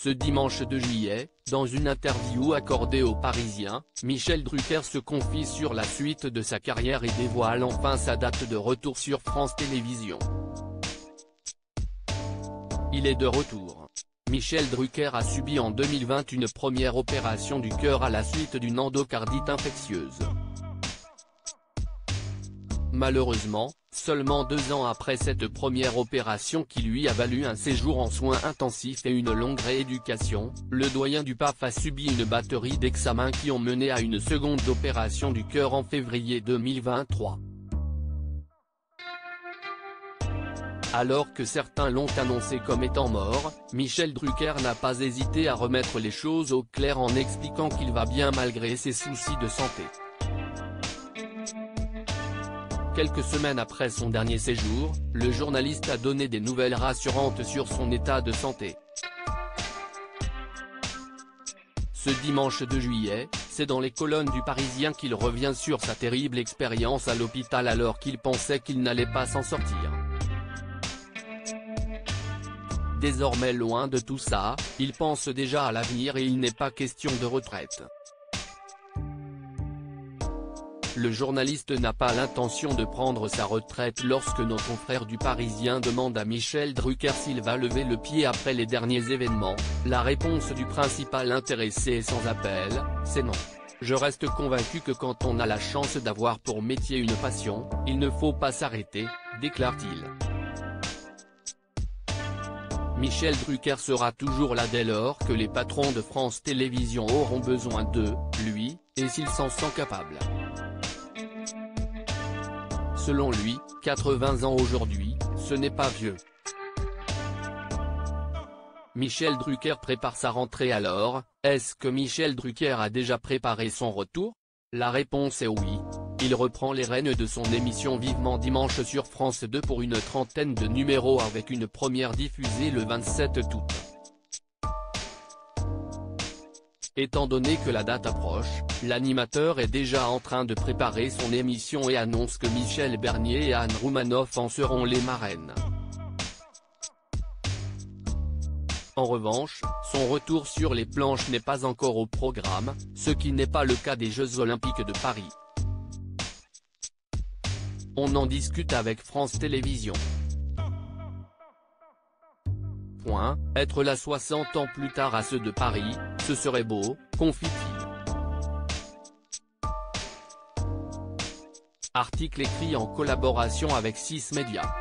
Ce dimanche 2 juillet, dans une interview accordée aux Parisiens, Michel Drucker se confie sur la suite de sa carrière et dévoile enfin sa date de retour sur France Télévisions. Il est de retour. Michel Drucker a subi en 2020 une première opération du cœur à la suite d'une endocardite infectieuse. Malheureusement, seulement 2 ans après cette première opération qui lui a valu un séjour en soins intensifs et une longue rééducation, le doyen du PAF a subi une batterie d'examens qui ont mené à une seconde opération du cœur en février 2023. Alors que certains l'ont annoncé comme étant mort, Michel Drucker n'a pas hésité à remettre les choses au clair en expliquant qu'il va bien malgré ses soucis de santé. Quelques semaines après son dernier séjour, le journaliste a donné des nouvelles rassurantes sur son état de santé. Ce dimanche 2 juillet, c'est dans les colonnes du Parisien qu'il revient sur sa terrible expérience à l'hôpital alors qu'il pensait qu'il n'allait pas s'en sortir. Désormais loin de tout ça, il pense déjà à l'avenir et il n'est pas question de retraite. Le journaliste n'a pas l'intention de prendre sa retraite lorsque nos confrères du Parisien demandent à Michel Drucker s'il va lever le pied après les derniers événements. La réponse du principal intéressé est sans appel, c'est non. Je reste convaincu que quand on a la chance d'avoir pour métier une passion, il ne faut pas s'arrêter, déclare-t-il. Michel Drucker sera toujours là dès lors que les patrons de France Télévisions auront besoin de lui, et s'il s'en sent capable. Selon lui, 80 ans aujourd'hui, ce n'est pas vieux. Michel Drucker prépare sa rentrée alors, est-ce que Michel Drucker a déjà préparé son retour? La réponse est oui. Il reprend les rênes de son émission Vivement Dimanche sur France 2 pour une trentaine de numéros avec une première diffusée le 27 août. Étant donné que la date approche, l'animateur est déjà en train de préparer son émission et annonce que Michel Bernier et Anne Roumanoff en seront les marraines. En revanche, son retour sur les planches n'est pas encore au programme, ce qui n'est pas le cas des Jeux Olympiques de Paris. On en discute avec France Télévisions. Être là 60 ans plus tard à ceux de Paris, ce serait beau, confie-t-il. Article écrit en collaboration avec 6 médias.